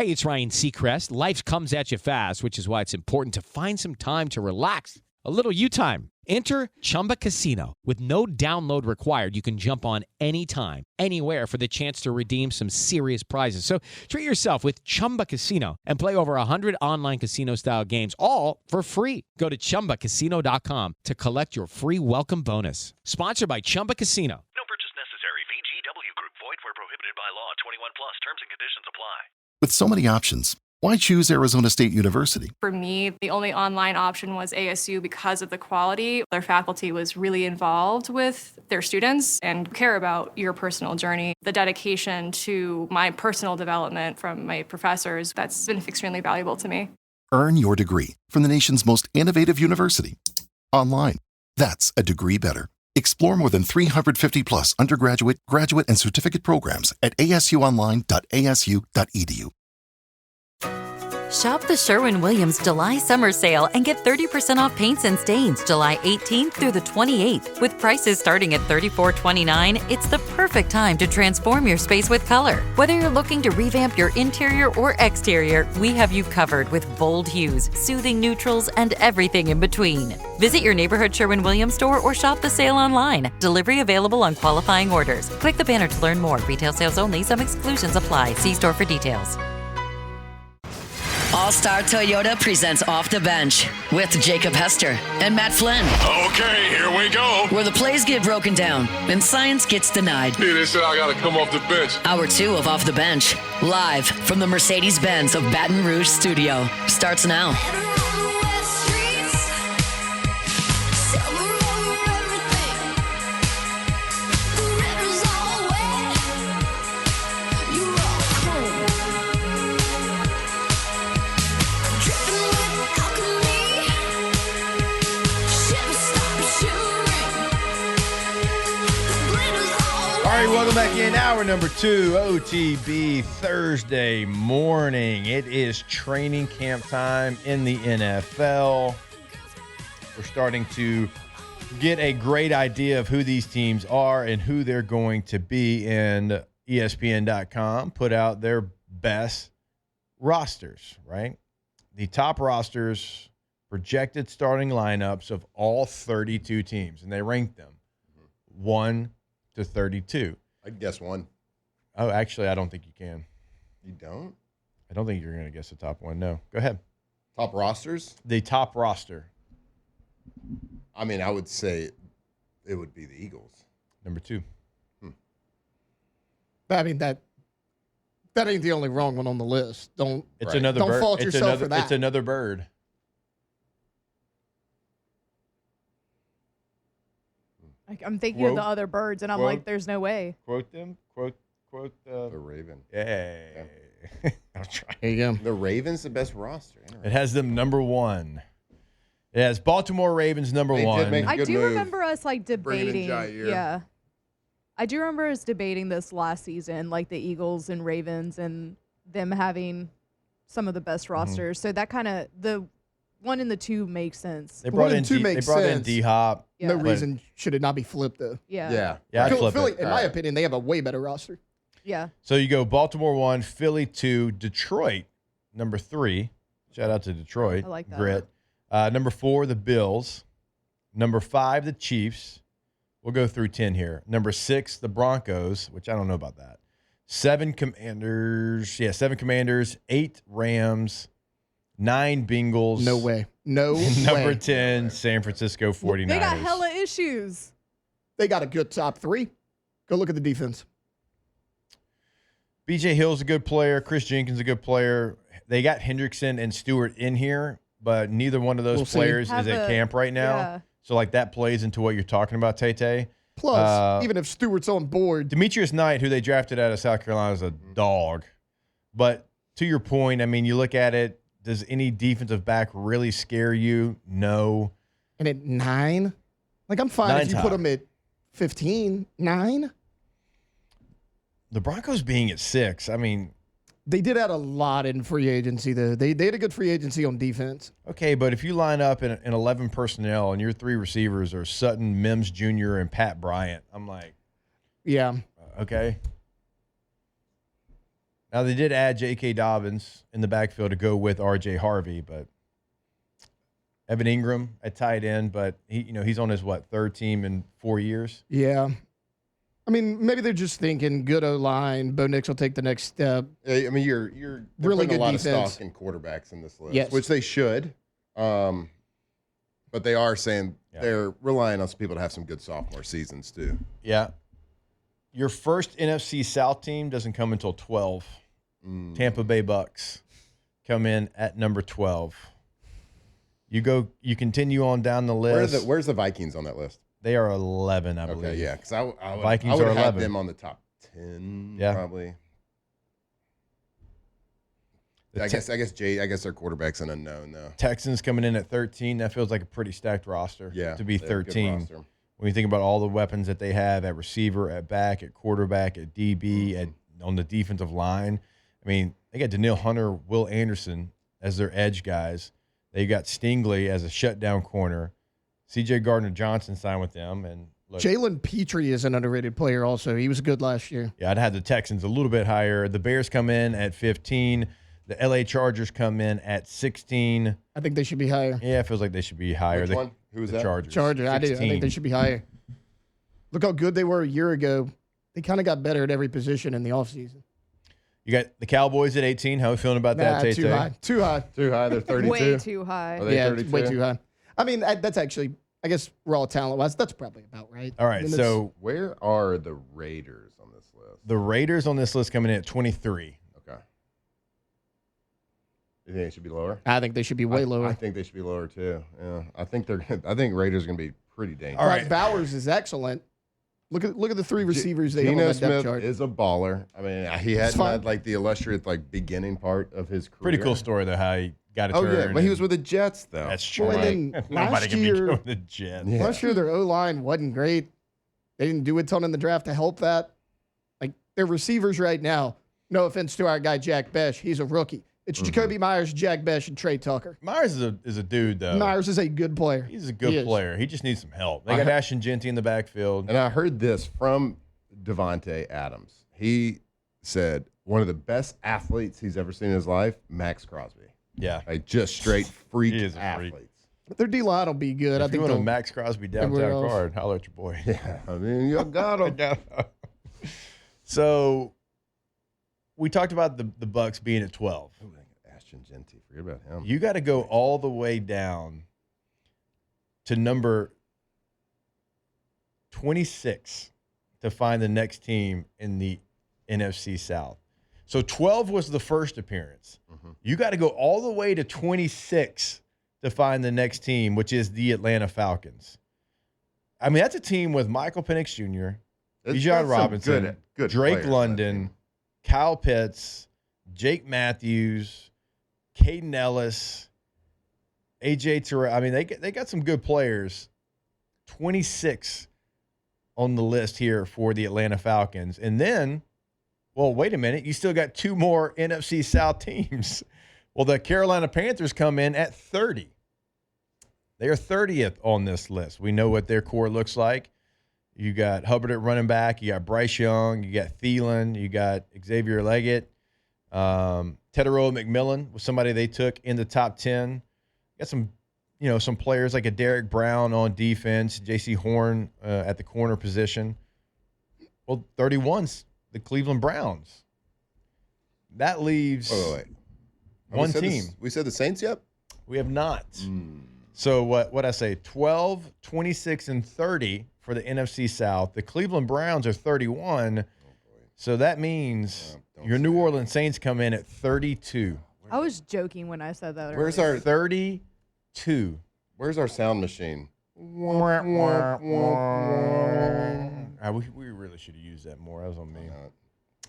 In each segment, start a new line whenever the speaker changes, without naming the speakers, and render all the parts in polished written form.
Hey, it's Ryan Seacrest. Life comes at you fast, which is why it's important to find some time to relax. A little you time. Enter Chumba Casino. With no download required, you can jump on anytime, anywhere for the chance to redeem some serious prizes. So treat yourself with Chumba Casino and play over 100 online casino-style games, all for free. Go to ChumbaCasino.com to collect your free welcome bonus. Sponsored by Chumba Casino.
No purchase necessary. VGW Group. Void where prohibited by law. 21 plus. Terms and conditions apply.
With so many options, why choose Arizona State University?
For me, the only online option was ASU because of the quality. Their faculty was really involved with their students and care about your personal journey. The dedication to my personal development from my professors, that's been extremely valuable to me.
Earn your degree from the nation's most innovative university. Online. That's a degree better. Explore more than 350 plus undergraduate, graduate, and certificate programs at asuonline.asu.edu.
Shop the Sherwin-Williams July Summer Sale and get 30% off paints and stains July 18th through the 28th. With prices starting at $34.29, it's the perfect time to transform your space with color. Whether you're looking to revamp your interior or exterior, we have you covered with bold hues, soothing neutrals, and everything in between. Visit your neighborhood Sherwin-Williams store or shop the sale online. Delivery available on qualifying orders. Click the banner to learn more. Retail sales only. Some exclusions apply. See store for details.
All-Star Toyota presents Off the Bench with Jacob Hester and Matt Flynn.
Okay, here we go.
Where the plays get broken down and science gets denied.
Yeah, they said I gotta come off the bench.
Hour 2 of Off the Bench, live from the Mercedes-Benz of Baton Rouge studio, starts now.
Welcome back in hour number 2, OTB Thursday morning. It is training camp time in the NFL. We're starting to get a great idea of who these teams are and who they're going to be, and ESPN.com put out their best rosters, right? The top rosters, projected starting lineups of all 32 teams, and they ranked them 1 to 32.
I'd guess 1.
Oh, actually, I don't think you can.
You don't?
I don't think you're going to guess the top one. No. Go ahead.
Top rosters?
The top roster.
I mean, I would say it would be the Eagles.
Number 2.
I mean, that ain't the only wrong one on the list. Don't
another bird.
Fault yourself for that.
It's another bird.
I'm thinking of the other birds, and I'm like, there's no way.
Quote them. Quote
the Raven.
Yay. I'll try.
There you go.
The Ravens, the best roster.
It has them number 1. It has Baltimore Ravens number 1.
I do remember us debating. Yeah. I do remember us debating this last season, like the Eagles and Ravens and them having some of the best rosters. So that kind of the 1 and the 2 makes sense.
They brought in D-Hop.
Yeah. No reason should it not be flipped though.
Yeah.
I'd flip
Philly,
it.
in my opinion, they have a way better roster.
Yeah.
So you go Baltimore 1, Philly 2, Detroit number 3. Shout out to Detroit.
I like that.
Grit. Number 4, the Bills. Number 5, the Chiefs. We'll go through 10 here. Number 6, the Broncos, which I don't know about that. 7 Commanders. Yeah, 7 Commanders. 8 Rams. 9 Bengals.
No way. No
Number
way.
10, San Francisco 49ers.
They got hella issues.
They got a good top 3. Go look at the defense.
B.J. Hill's a good player. Chris Jenkins a good player. They got Hendrickson and Stewart in here, but neither one of those players is at camp right now.
Yeah.
So, that plays into what you're talking about, Tay-Tay.
Plus, even if Stewart's on board.
Demetrius Knight, who they drafted out of South Carolina, is a dog. But to your point, I mean, you look at it, does any defensive back really scare you? No.
And at 9? I'm fine if you put them at 15. 9?
The Broncos being at 6, I mean.
They did add a lot in free agency, though. They had a good free agency on defense.
Okay, but if you line up in 11 personnel and your 3 receivers are Sutton, Mims Jr., and Pat Bryant, I'm like.
Yeah.
Okay. Now, they did add J.K. Dobbins in the backfield to go with R.J. Harvey, but Evan Ingram at tight end, but he's on his, third team in 4 years?
Yeah. I mean, maybe they're just thinking good O-line. Bo Nix will take the next step.
I mean, you're
really good
a lot
defense.
of stock in quarterbacks in this list,
yes.
which they should. But they are saying they're relying on some people to have some good sophomore seasons too.
Yeah. Your first NFC South team doesn't come until 12. Tampa Bay Bucks come in at number 12. You continue on down the list.
Where's the Vikings on that list?
They are 11, I believe.
Okay, yeah, because I would have had them on the top 10, probably. I guess their quarterback's an unknown though.
Texans coming in at 13. That feels like a pretty stacked roster.
Yeah,
to be 13. When you think about all the weapons that they have at receiver, at back, at quarterback, at DB, on the defensive line. I mean, they got Daniil Hunter, Will Anderson as their edge guys. They got Stingley as a shutdown corner. C.J. Gardner-Johnson signed with them. And
Jalen Petrie is an underrated player also. He was good last year.
Yeah, I'd have the Texans a little bit higher. The Bears come in at 15. The L.A. Chargers come in at 16.
I think they should be higher.
Yeah, it feels like they should be higher.
Which one? Who was that?
Chargers.
I do. I think they should be higher. Look how good they were a year ago. They kind of got better at every position in the offseason.
You got the Cowboys at 18. How are you feeling about that, Tay-Tay?
Too high.
Too high. They're 32.
Way too high.
Are they 32?
It's way too high. I mean, that's actually, I guess, raw talent-wise, that's probably about right.
All right, so
where are the Raiders on this list?
The Raiders on this list coming in at 23.
Okay. You think they should be lower?
I think they should be way lower.
I think they should be lower too. Yeah, I think Raiders are going to be pretty dangerous.
All right, Bowers is excellent. Look at the three receivers they have on that depth chart.
Is a baller. I mean, he hadn't had like the illustrious beginning part of his career.
Pretty cool story though how he got a turn.
Oh yeah, but he was with the Jets though.
That's true.
Well, and then
Nobody can be with the Jets.
Yeah. Last year their O-line wasn't great. They didn't do a ton in the draft to help that. Like their receivers right now. No offense to our guy Jack Besh, he's a rookie. It's Jacoby Myers, Jack Besh, and Trey Tucker.
Myers is a dude, though.
Myers is a good player.
He's a good player. He just needs some help. They got Ashton Genty in the backfield.
And I heard this from Devontae Adams. He said one of the best athletes he's ever seen in his life, Max Crosby.
Yeah.
Like just straight freak athletes.
But their D-line will be good.
If
I think
you want a Max Crosby downtown card, holler at your boy.
Yeah, I mean, you got him.
So we talked about the Bucks being at 12.
Ooh, Ashton Genty, forget about him.
You got to go all the way down to number 26 to find the next team in the NFC South. So 12 was the first appearance. You got to go all the way to 26 to find the next team, which is the Atlanta Falcons. I mean, that's a team with Michael Penix Jr., Bijan Robinson,
good
Drake London, Kyle Pitts, Jake Matthews, Caden Ellis, AJ Terrell. I mean, they got some good players. 26 on the list here for the Atlanta Falcons. And then, well, wait a minute. You still got two more NFC South teams. Well, the Carolina Panthers come in at 30. They are 30th on this list. We know what their core looks like. You got Hubbard at running back. You got Bryce Young. You got Thielen. You got Xavier Leggett. Teteroa McMillan was somebody they took in the top 10. Got some players like a Derek Brown on defense, J.C. Horn at the corner position. Well, 31's the Cleveland Browns. That leaves one team.
We said the Saints yet?
We have not. So what I say, 12, 26, and 30 for the NFC South. The Cleveland Browns are 31. So that means your New Orleans Saints come in at 32.
I was joking when I said that.
Where's
earlier.
our
32?
Where's our sound machine?
We really should have used that more. That was on me.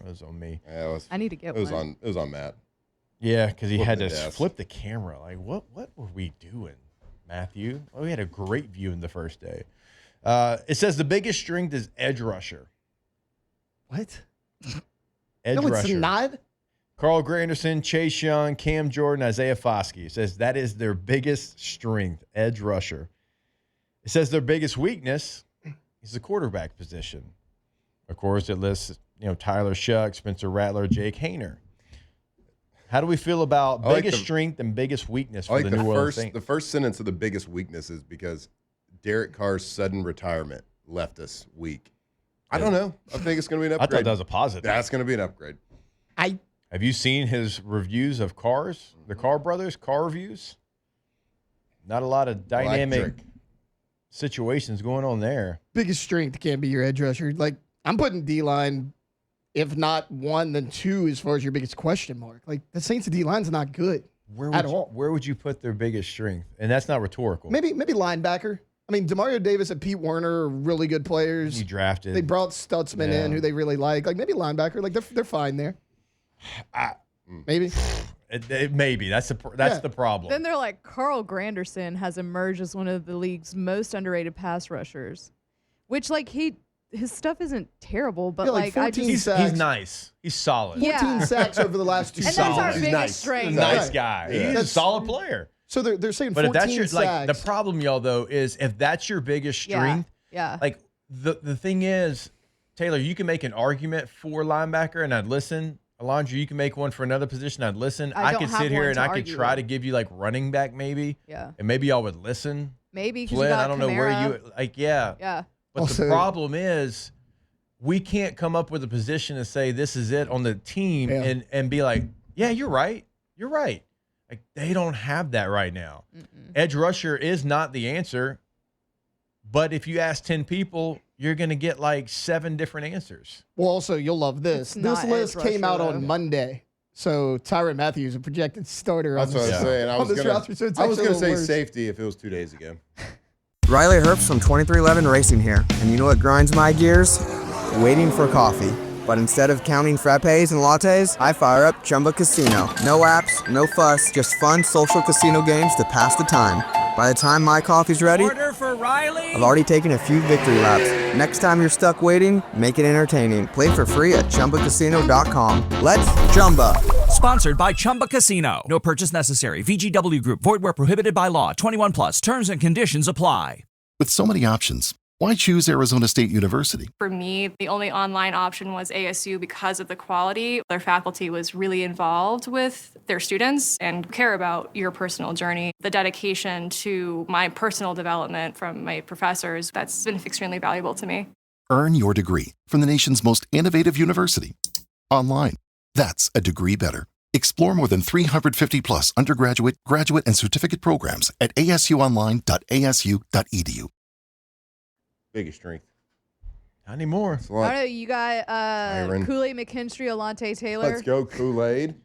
That was on me.
Yeah,
I need to get one.
It was on Matt.
Yeah, because he had to flip the camera. Like, what were we doing, Matthew? Well, we had a great view in the first day. It says the biggest strength is edge rusher.
What?
Edge
no,
rusher.
it's not.
Carl Granderson, Chase Young, Cam Jordan, Isaiah Foskey. It says that is their biggest strength, edge rusher. It says their biggest weakness is the quarterback position. Of course, it lists Tyler Shuck, Spencer Rattler, Jake Hayner. How do we feel about
I like
biggest strength and biggest weakness
I
for the New Orleans Saints?
The first sentence of the biggest weakness is because Derek Carr's sudden retirement left us weak. I don't know. I think it's going to be an
I
upgrade.
thought that was a positive.
That's going to be an upgrade.
Have you seen his reviews of cars? The Carr brothers, car reviews? Not a lot of dynamic
Electric.
situations going on there.
Biggest strength can't be your edge rusher. Like, I'm putting D-line, if not 1, then 2 as far as your biggest question mark. Like, the Saints' D-line's not good at all.
Where would you put their biggest strength? And that's not rhetorical.
Maybe linebacker. I mean, Demario Davis and Pete Werner are really good players.
He drafted.
They brought Stutzman in, who they really like. Like, maybe linebacker. Like, they're fine there. Maybe.
Maybe. That's the problem.
Then they're like, Carl Granderson has emerged as one of the league's most underrated pass rushers, which, like, his stuff isn't terrible, but,
like
I just...
He's nice. He's solid.
14 sacks over the last 2
And
seasons.
that's our biggest strength.
He's a nice guy.
Yeah.
He's a solid player.
So they're saying
But
14
if that's your
sacks.
the problem, y'all, though, is if that's your biggest strength,
Yeah.
like the thing is, Taylor, you can make an argument for linebacker, and I'd listen. Alondra, you can make one for another position. I'd listen. I could sit here and I could try to give you like running back, maybe.
Yeah.
And maybe y'all would listen.
Maybe because
Flynn, I don't know where you like. Yeah.
Yeah.
But the problem is, we can't come up with a position and say this is it on the team and be like, yeah, you're right. You're right. Like, they don't have that right now. Edge rusher is not the answer. But if you ask 10 people, you're going to get like 7 different answers.
Well, also, you'll love this. This list came out on Monday. So Tyrann Mathieu is a projected starter.
That's what I was saying. I was going to say safety if it was 2 days ago.
Riley Herbst from 2311 Racing here. And you know what grinds my gears? Waiting for coffee. But instead of counting frappes and lattes, I fire up Chumba Casino. No apps, no fuss, just fun social casino games to pass the time. By the time my coffee's ready,
Order for Riley.
I've already taken a few victory laps. Next time you're stuck waiting, make it entertaining. Play for free at ChumbaCasino.com. Let's Chumba.
Sponsored by Chumba Casino. No purchase necessary. VGW Group. Void where prohibited by law. 21 plus. Terms and conditions apply.
With so many options, why choose Arizona State University?
For me, the only online option was ASU because of the quality. Their faculty was really involved with their students and care about your personal journey. The dedication to my personal development from my professors, that's been extremely valuable to me.
Earn your degree from the nation's most innovative university. Online. That's a degree better. Explore more than 350 plus undergraduate, graduate, and certificate programs at asuonline.asu.edu.
Biggest strength.
Not anymore.
I don't know. You got Kool-Aid McKinstry, Alontae Taylor.
Let's go, Kool-Aid.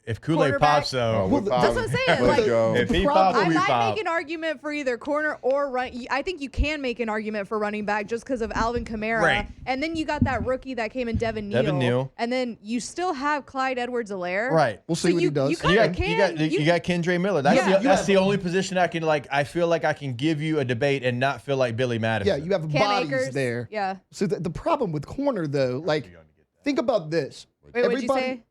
If Kool-Aid pops, though.
That's what I'm saying.
Let's go.
If he pops,
I
we
might
pop.
make an argument for either corner or run. I think you can make an argument for running back just because of Alvin Kamara.
Right.
And then you got that rookie that came in, Devin Neal. And then you still have Clyde Edwards-Helaire.
Right.
We'll see what he does.
You kind of can.
You got Kendra Miller. That's the only position I can I feel like I can give you a debate and not feel like Billy Madison.
Yeah, you have
Cam
bodies
Akers,
there.
Yeah.
So the problem with corner, though, like, think about this.
Wait, what'd you say?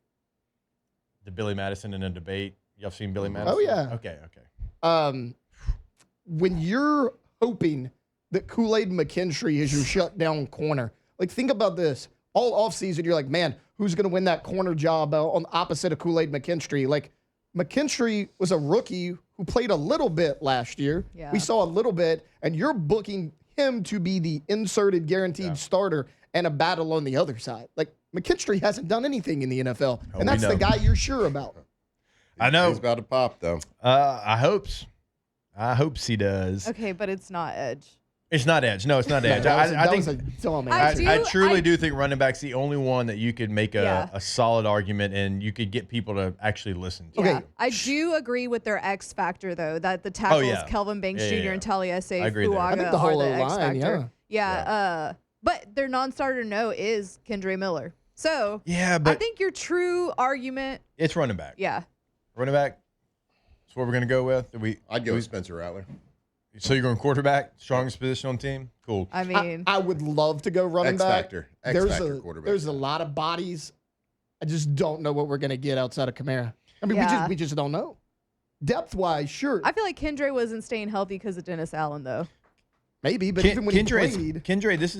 The Billy Madison in a debate. Y'all seen Billy Madison?
Oh, yeah.
Okay.
When you're hoping that Kool-Aid McKinstry is your shutdown corner, like, think about this. All offseason, you're like, man, who's going to win that corner job on the opposite of Kool-Aid McKinstry? Like, McKinstry was a rookie who played a little bit last year.
Yeah.
We saw a little bit, and you're booking him to be the inserted guaranteed starter and a battle on the other side. Like, McKinstry hasn't done anything in the NFL, and that's the guy you're sure about.
I know.
He's about to pop, though.
I hopes he does.
Okay, but it's not edge.
It's not edge. No, it's not edge. I truly do think running back's the only one that you could make a solid argument and you could get people to actually listen to.
Yeah. I do agree with their X factor, though, that the tackles, Kelvin Banks Jr. and Taliese Fuaga
I think the whole
are the X
line,
factor. But their non-starter is Kendra Miller. So
but
I think your true argument.
It's running back.
Yeah.
Running back. That's what we're going to go with.
I'd go with Spencer Rattler.
So you're going quarterback, strongest position on the team? Cool.
I mean,
I would love to go running back.
X factor quarterback.
There's a lot of bodies. I just don't know what we're going to get outside of Kamara. I mean, we just don't know. Depth-wise, sure.
I feel like Kendra wasn't staying healthy because of Dennis Allen, though.
Maybe, but even when he played.
Kendra, this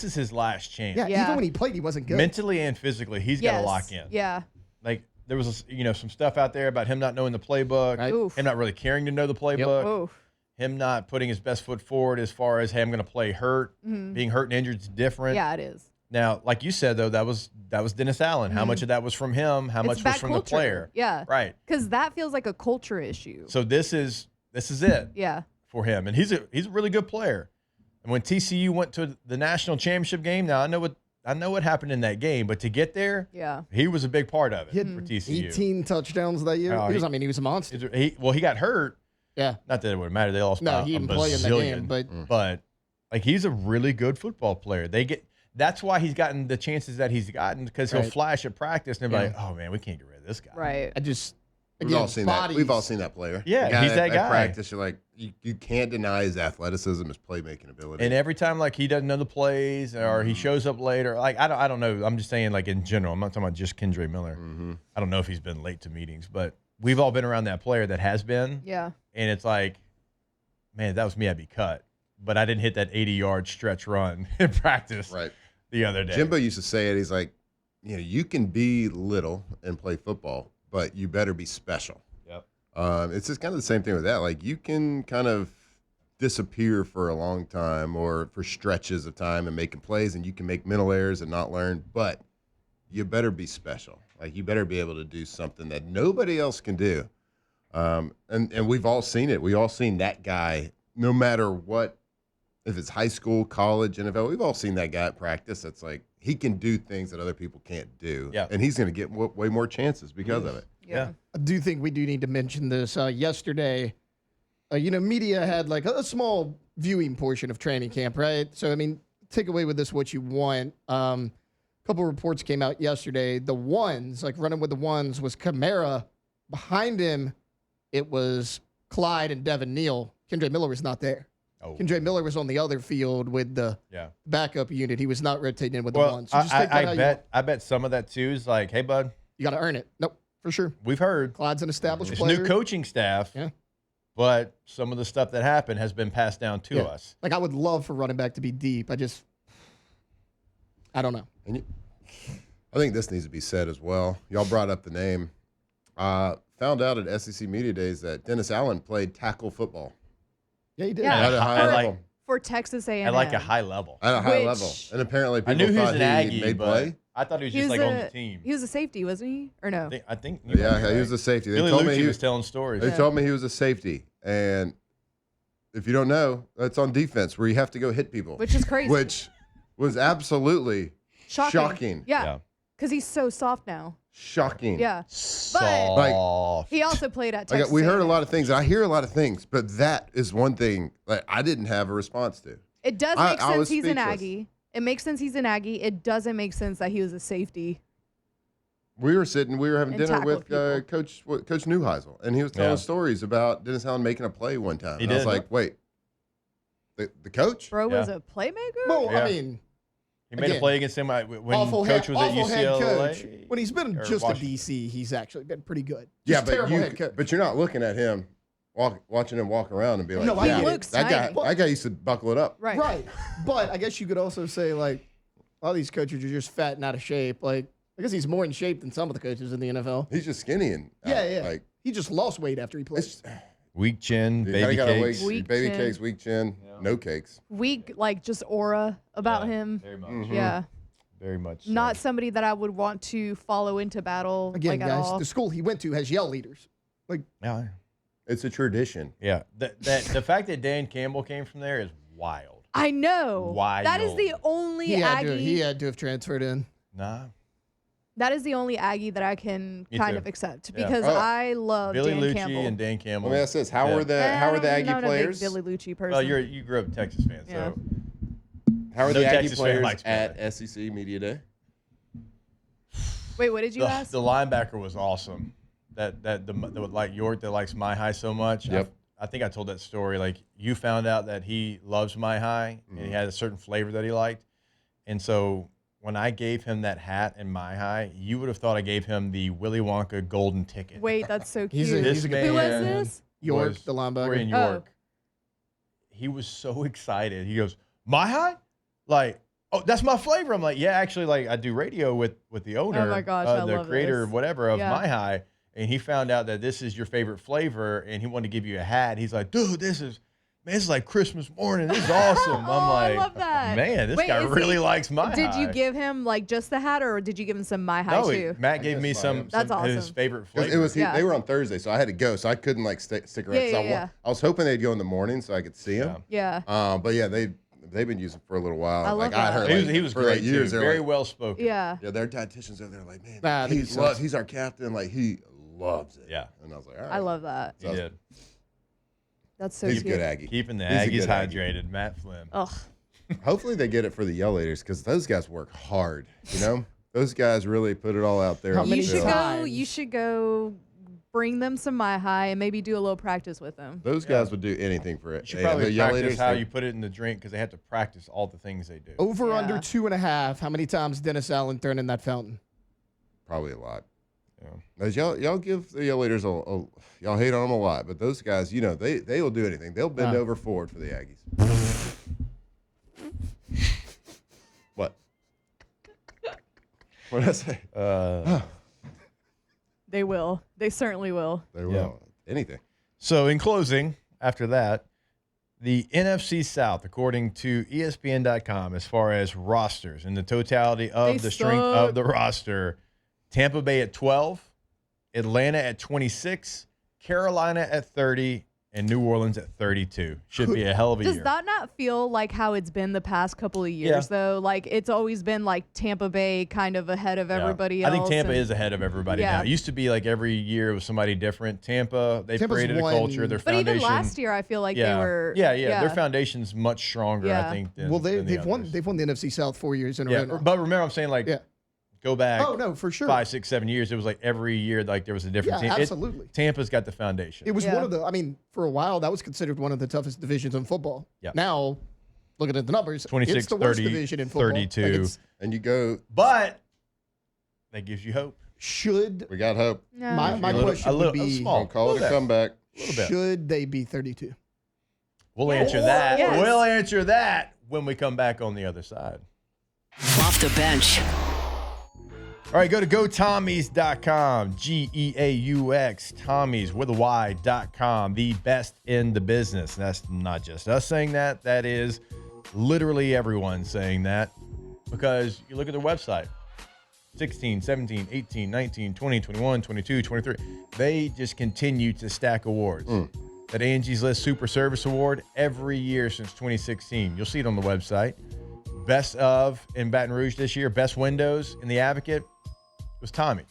is his last chance.
Yeah, even when he played, he wasn't good.
Mentally and physically, he's got to lock in.
Yeah.
Like, there was some stuff out there about him not knowing the playbook, him not really caring to know the playbook, him not putting his best foot forward as far as, hey, I'm going to play hurt. Being hurt and injured is different.
Yeah, it is.
Now, like you said, though, that was Dennis Allen. How much of that was from him? How much was from the player?
Yeah.
Right.
Because that feels like a culture issue.
So this is it.
Yeah.
For him. And he's a really good player. And when TCU went to the national championship game, now I know what happened in that game, but to get there, he was a big part of it for TCU.
18 touchdowns that year. He was a monster.
He got hurt.
Yeah.
Not that it would matter. They lost by
he didn't
a
play in the
bazillion,
game,
but like he's a really good football player. That's why he's gotten the chances that he's gotten, because he'll flash at practice and they're like, oh man, we can't get rid of this guy.
Right.
We've all seen that. We've all seen that player.
Yeah, he's that guy.
At practice, you're like, you can't deny his athleticism, his playmaking ability.
And every time, like, he doesn't know the plays or he shows up later, like, I don't know. I'm just saying, like, in general. I'm not talking about just Kendra Miller. I don't know if he's been late to meetings, but we've all been around that player that has been.
Yeah.
And it's like, man, that was me. I'd be cut. But I didn't hit that 80-yard stretch run in practice the other day.
Jimbo used to say it. He's like, you can be little and play football, but you better be special.
Yep.
It's just kind of the same thing with that. Like, you can kind of disappear for a long time or for stretches of time and making plays, and you can make mental errors and not learn, but you better be special. Like, you better be able to do something that nobody else can do. And we've all seen it. We've all seen that guy, no matter what, if it's high school, college, NFL, we've all seen that guy at practice. That's like, he can do things that other people can't do.
Yeah.
And he's going to get way more chances because of it.
Yeah.
I do think we do need to mention this. Yesterday, media had like a small viewing portion of training camp, right? So, I mean, take away with this what you want. A couple reports came out yesterday. The ones, like running with the ones, was Kamara. Behind him, it was Clyde and Devin Neal. Kendra Miller was not there. Kendra Miller was on the other field with the backup unit. He was not rotating in with the ones. So
I bet some of that too is like, hey, bud,
you got to earn it. Nope, for sure.
We've heard
Clyde's an established
it's
player.
New coaching staff.
Yeah.
But some of the stuff that happened has been passed down to us.
Like, I would love for running back to be deep. I don't know.
And I think this needs to be said as well. Y'all brought up the name. Found out at SEC Media Days that Dennis Allen played tackle football.
Yeah, he did.
Yeah.
At a high level.
For Texas A&M.
At like a high level.
At a high level. And apparently people
I knew he was
thought
an Aggie,
made
but
play.
I thought he was just like on the team.
He was a safety, wasn't he? Or no?
I think
He was a safety. They
Billy
told me
Lucci
he
was telling stories.
They told me he was a safety. And if you don't know, that's on defense where you have to go hit people.
Which is crazy.
Which was absolutely shocking.
Yeah. Because he's so soft now.
Shocking.
Yeah.
Soft.
But he also played at Texas.
We heard a lot of things. I hear a lot of things, but that is one thing that I didn't have a response to.
It does make sense he's an
speechless.
Aggie. It makes sense he's an Aggie. It doesn't make sense that he was a safety.
We were having
And
dinner
tackle
with Coach Neuheisel, and he was telling stories about Dennis Allen making a play one time. I was like, wait, the coach?
Bro was a playmaker?
Well, I mean,
he made a play against him when
awful
Coach was at UCLA.
Coach. When he's been just a DC, he's actually been pretty good. Just
Yeah,
head coach.
but you're not looking at him, watching him walk around and be like,
No,
he looks
that guy used to buckle it up.
Right.
But I guess you could also say, like, a lot of these coaches are just fat and out of shape. Like, I guess he's more in shape than some of the coaches in the NFL.
He's just skinny and
Yeah. He just lost weight after he played.
Weak chin,
You
baby
kinda gotta
cakes.
Weak
baby
chin.
cakes, weak chin, no cakes.
Weak, like just aura about him.
Very much.
Mm-hmm.
Yeah.
Very much. So.
Not somebody that I would want to follow into battle.
Again,
like, at
guys,
all.
the school he went to has yell leaders. Like,
Yeah.
It's a tradition.
Yeah. The fact that Dan Campbell came from there is wild.
I know.
Wild.
That is the only
he
Aggie.
had to have transferred in.
Nah.
That is the only Aggie that I can
Me
kind
too.
of accept
Yeah.
because I love
Billy
Dan
Lucci
Campbell.
and Dan Campbell.
Let me ask this: How were the Aggie
I'm not
players?
a big Billy Lucci person.
Well, you grew up a Texas fan,
Yeah.
so
How are
No
the Aggie
Texas fan
players
likes
at SEC Media Day?
Wait, what did you ask?
the linebacker was awesome. That like York that likes My High so much.
Yep.
I think I told that story. Like, you found out that he loves My High and he had a certain flavor that he liked, and so when I gave him that hat and My High, you would have thought I gave him the Willy Wonka golden ticket.
Wait, that's so cute.
He's a good
Who was
man.
this?
York,
was-
the linebacker.
We're in
Oh.
York. He was so excited. He goes, My High? Like, oh, that's my flavor. I'm like, yeah, actually, like I do radio with the owner,
Oh my gosh, I
the
love
creator
this.
of whatever of
Yeah.
My High, and he found out that this is your favorite flavor, and he wanted to give you a hat. He's like, dude, this is like Christmas morning. This is awesome.
Oh,
I'm like,
I love that.
man, this
Wait,
guy
is
really
he-
likes My
Did
High.
you give him like just the hat, or did you give him some My High
No,
too?
Matt gave me some
That's
of his
awesome.
favorite flavor.
It was
Yeah.
they were on Thursday, so I had to go, so I couldn't like stick around.
Yeah,
'cause
yeah.
I was hoping they'd go in the morning so I could see them.
Yeah.
But yeah, they've been using it for a little while.
I love
like I
that.
heard,
He
like,
was, he was
for
great
like years.
too.
They're
Very
like,
well spoken.
Yeah.
yeah, their dietitians over there, like, man,
Nah, I think
he's our captain. Like he loves it.
Yeah.
And I was like, all right.
I love that.
He did.
That's so
He's a
cute.
good Aggie.
Keeping the
He's a
Aggies
good Aggie.
hydrated, Matt Flynn.
Ugh.
Hopefully they get it for the Yellators because those guys work hard. You know, those guys really put it all out there.
How
on
many
the
You should
field.
go. You should go. Bring them some My High and maybe do a little practice with them.
Those guys would do anything for it.
You should
Yeah,
probably
the
practice
Yellators,
how
they-
you put it in the drink because they have to practice all the things they do.
Over
Yeah.
under 2.5. How many times Dennis Allen thrown in that fountain?
Probably a lot.
Yeah.
As y'all give the Yellators y'all hate on them a lot, but those guys, you know, they will do anything. They'll bend over forward for the Aggies. What? What did I say?
They will. They certainly will.
They will. Anything.
So in closing, after that, the NFC South, according to ESPN.com, as far as rosters and the totality of the strength of the roster, Tampa Bay at 12, Atlanta at 26, Carolina at 30, and New Orleans at 32. Should be a hell of a
Does
year.
that not feel like how it's been the past couple of years, though? Like, it's always been like Tampa Bay kind of ahead of everybody
I
else.
think Tampa
and-
is ahead of everybody
Yeah.
now. It used to be like every year it was somebody different. They've
Tampa's
created a
won-
culture. Their
But
foundation.
even last year, I feel like
yeah.
they were.
Yeah. Their foundation's much stronger, I
Yeah.
think. Than,
Well,
than the
they've won.
others.
They've won the NFC South 4 years in a row.
Yeah,
now.
but remember, I'm saying like,
Yeah.
go back.
Oh no, for sure.
5, 6, 7 years. It was like every year, like there was a different
Yeah,
team.
absolutely.
Tampa's got the foundation.
It was
Yeah.
one of the. I mean, for a while, that was considered one of the toughest divisions in football.
Yeah.
Now, looking at the numbers,
26,
it's the worst
30,
division in football.
32.
Like, it's-
And you go,
But that gives you hope.
should
we got hope.
Yeah.
my
A little-
question
a little-
would be,
small.
Don't call it a
little bit.
comeback.
little bit.
should they be 32?
We'll answer that.
Yes.
We'll answer that when we come back on the other side.
Off the bench.
All right, go to GoTommies.com, Geaux, Tommies with a Y.com, the best in the business. And that's not just us saying that. That is literally everyone saying that because you look at their website, 16, 17, 18, 19, 20, 21, 22, 23. They just continue to stack awards. That Angie's List Super Service Award every year since 2016. You'll see it on the website. Best of in Baton Rouge this year, best windows in the Advocate was Tommy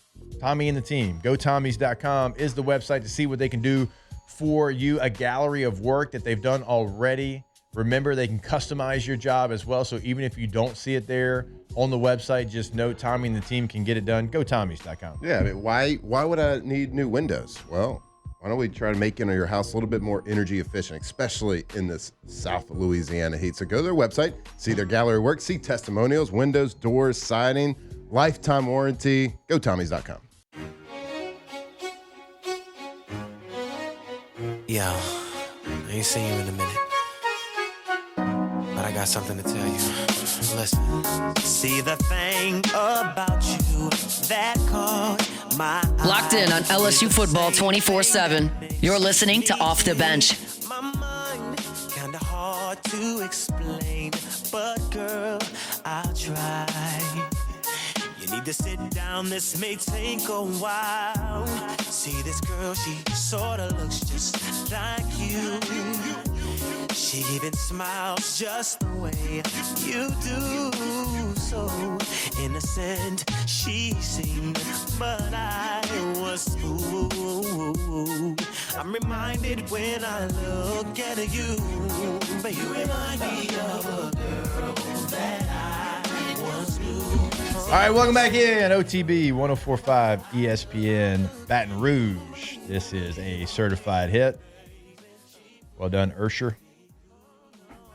and the team. GoTommies.com is the website to see what they can do for you. A gallery of work that they've done already. Remember, they can customize your job as well. So even if you don't see it there on the website, just know Tommy and the team can get it done. GoTommies.com.
Yeah, I mean, why would I need new windows? Well, why don't we try to make your house a little bit more energy efficient, especially in this South Louisiana heat? So go to their website, see their gallery work, see testimonials, windows, doors, siding, lifetime warranty. GoTommies.com.
Yo, I ain't seen you in a minute, but I got something to tell you. Listen. See the thing about you that caught my eye.
Locked in on LSU football 24/7. You're listening to Off the Bench.
My mind kinda hard to explain, but girl, I'll try. You need to sit down, this may take a while. See this girl, she sorta looks just like you. She even smiles just the way you do. So innocent she seemed, but I was fooled. I'm reminded when I look at you, but you remind me of a girl that I once knew.
All right, welcome back in. OTB 1045 ESPN Baton Rouge. This is a certified hit. Well done, Ursher.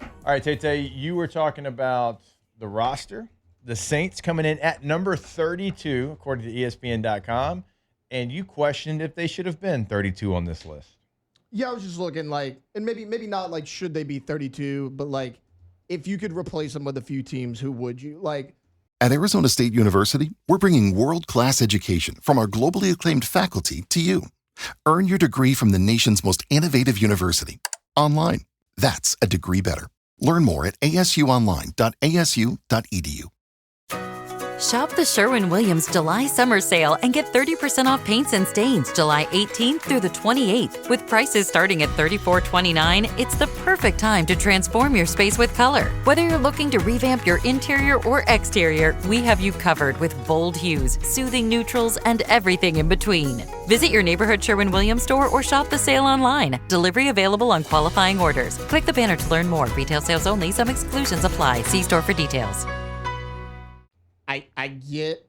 All right, Tay, you were talking about the roster. The Saints coming in at number 32, according to ESPN.com, and you questioned if they should have been 32 on this list.
Yeah, I was just looking like, and maybe not like should they be 32, but like if you could replace him with a few teams, who would you? Like,
At Arizona State University, we're bringing world-class education from our globally acclaimed faculty to you. Earn your degree from the nation's most innovative university. Online. That's a degree better. Learn more at asuonline.asu.edu.
Shop the Sherwin-Williams July summer sale and get 30% off paints and stains July 18th through the 28th. With prices starting at $34.29, it's the perfect time to transform your space with color. Whether you're looking to revamp your interior or exterior, we have you covered with bold hues, soothing neutrals, and everything in between. Visit your neighborhood Sherwin-Williams store or shop the sale online. Delivery available on qualifying orders. Click the banner to learn more. Retail sales only. Some exclusions apply. See store for details.
I get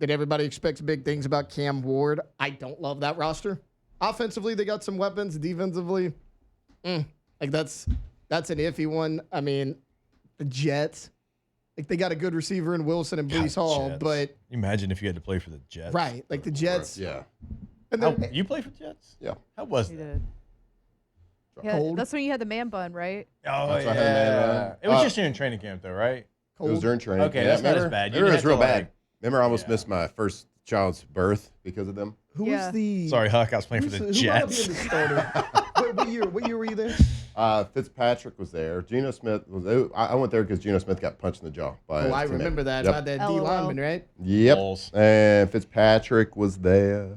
that everybody expects big things about Cam Ward. I don't love that roster. Offensively, they got some weapons. Defensively, like that's an iffy one. I mean, the Jets, like they got a good receiver in Wilson and Brees Hall,
Jets.
but
Imagine if you had to play for the Jets.
right, like the Jets.
Yeah.
And then,
You play for the Jets?
Yeah.
How was
He
that?
did. Yeah,
Cold.
that's when you had the man bun, right?
Oh,
That's why I had a man run.
It was just during training camp, though, right?
It was during training.
Okay, that's not as bad. You
Remember, it
didn't
was
have
real
to,
bad.
like-
Remember, I almost missed my first child's birth because of them.
Who
Yeah.
was the?
Sorry, Huck. I was playing for the
who wound up
Jets.
being the starter? what year? What year were you there?
Fitzpatrick was there. Geno Smith was. I went there because Geno Smith got punched in the jaw by.
Oh,
his
I
teammate.
remember that.
Yep.
About that D
LOL.
lineman, right?
Yep.
Bulls.
And Fitzpatrick was there.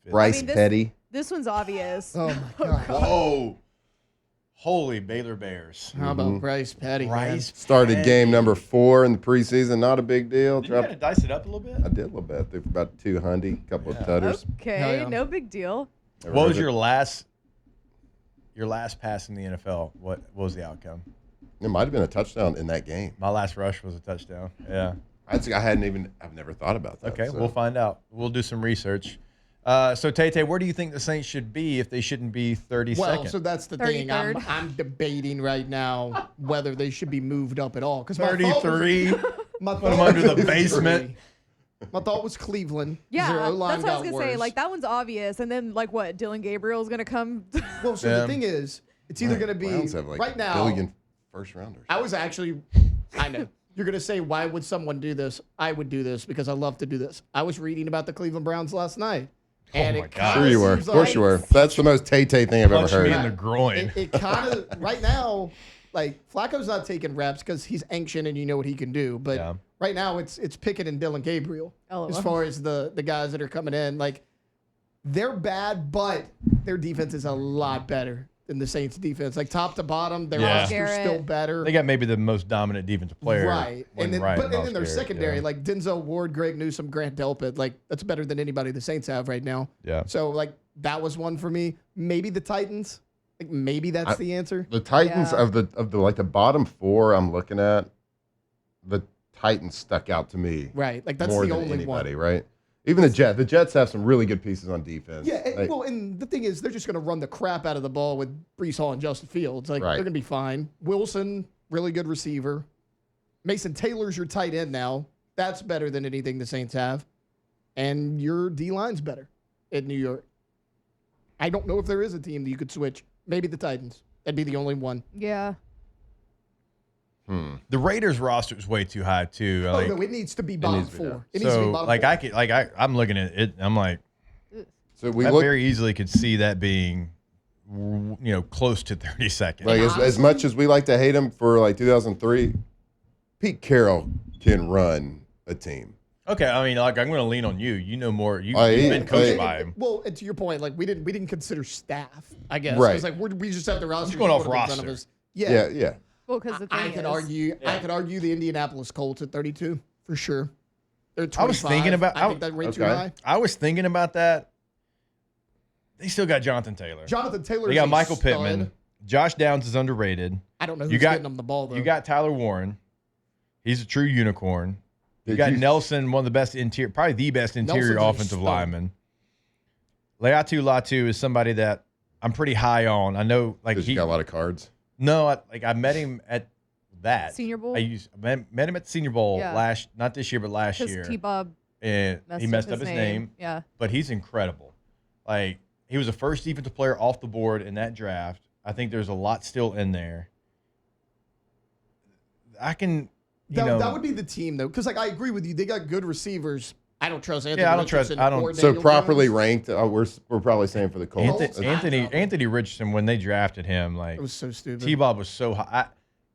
Bryce
this-
Petty.
This one's obvious.
Oh my god.
Whoa. Holy Baylor Bears.
How about Bryce Petty?
Bryce
Started
Petty.
game number 4 in the preseason. Not a big deal.
Did you kind of dice it up a little bit?
I did a little bit. Threw for about 200, a couple of tutters.
Okay,
Hell yeah.
no big deal.
What was your last pass in the NFL? What was the outcome?
It might have been a touchdown in that game.
My last rush was a touchdown. Yeah.
I've never thought about that.
Okay,
so.
we'll find out. We'll do some research. So, Tay, where do you think the Saints should be if they shouldn't be 32nd?
Well, so that's the thing.
33rd.
I'm debating right now whether they should be moved up at all. Because
33.
My
Put them under the
33.
basement.
My thought was Cleveland. 'cause
Yeah,
their O-line
that's what I was
got
gonna say.
worse.
Like that one's obvious, and then like what? Dylan Gabriel's gonna come.
Well, so the thing is, it's either going to be
Browns have like
right now.
billion first rounders.
I know. You're going to say, why would someone do this? I would do this because I love to do this. I was reading about the Cleveland Browns last night. And
my
it
God.
kinda
Sure you were.
seems
Of course
like-
you were. That's the most Tay-Tay thing I've ever
Punch me
heard.
in the groin.
It kind of, right now, like Flacco's not taking reps because he's ancient and you know what he can do. But
Yeah.
right now it's Pickett and Dylan Gabriel
Oh.
as far as the guys that are coming in. Like they're bad, but their defense is a lot better than the Saints defense. Like top to bottom, their
Yeah.
roster's still better.
They got maybe the most dominant defensive player.
Right.
when
And then,
Ryan
but then
Moss
their
there,
secondary,
yeah.
like Denzel Ward, Greg Newsome, Grant Delpit, like that's better than anybody the Saints have right now.
Yeah.
So like that was one for me. Maybe the Titans. Like maybe that's the answer.
The Titans
Yeah.
of the like the bottom 4 I'm looking at, the Titans stuck out to me.
Right. Like that's
more
the
than
only
anybody,
one.
right? Even the Jets. The Jets have some really good pieces on defense.
Yeah, and,
Like,
well, and the thing is, they're just going to run the crap out of the ball with Brees Hall and Justin Fields. Like,
Right.
they're going to be fine. Wilson, really good receiver. Mason Taylor's your tight end now. That's better than anything the Saints have. And your D-line's better in New York. I don't know if there is a team that you could switch. Maybe the Titans. That'd be the only one.
Yeah.
The Raiders roster is way too high too. Like,
no, it needs to be bottom
needs to be
4.
there.
It needs to be
so
bottom
like
4.
I'm looking at it. I'm like,
so we
I
look
very easily could see that being, close to 32nd.
like as much as we like to hate him for like 2003, Pete Carroll can run a team.
Okay, I mean, like I'm going to lean on you. You know more. You've
he-
been coached
he-
by him.
Well, and to your point, like we didn't consider staff. I guess
Right.
It's like we just have the roster.
going off
in front of
roster.
us.
Yeah.
Well, because the thing
I could
is,
argue. I could argue the Indianapolis Colts at 32 for sure. They're 25.
I was thinking about-
I think that rate too
Okay.
high.
I was thinking about that. They still got Jonathan Taylor.
Jonathan Taylor.
They got Michael Pittman. Josh Downs is underrated.
I don't know
You
who's
got-
getting them the ball though.
You got Tyler Warren. He's a true unicorn. You
Did
got
you-
Nelson, one of the best interior, probably the best interior
Nelson's a
offensive
stud.
lineman. Leatu Latu is somebody that I'm pretty high on. I know, like
Because you got a lot of cards.
No, I met him at that
Senior Bowl?
I met him at the Senior Bowl
Yeah.
not this year, but last
because
year.
T-Bob
And he messed up his name.
Yeah.
But he's incredible. Like he was the first defensive player off the board in that draft. I think there's a lot still in there. I can,
that would be the team though, because like I agree with you, they got good receivers. I don't trust Anthony.
I don't trust.
Richardson
I don't.
or
So
Daniel
properly
Jones.
ranked. We're probably saying for the Colts.
Anthony Richardson, when they drafted him, like
It was so stupid.
T-Bob was so high.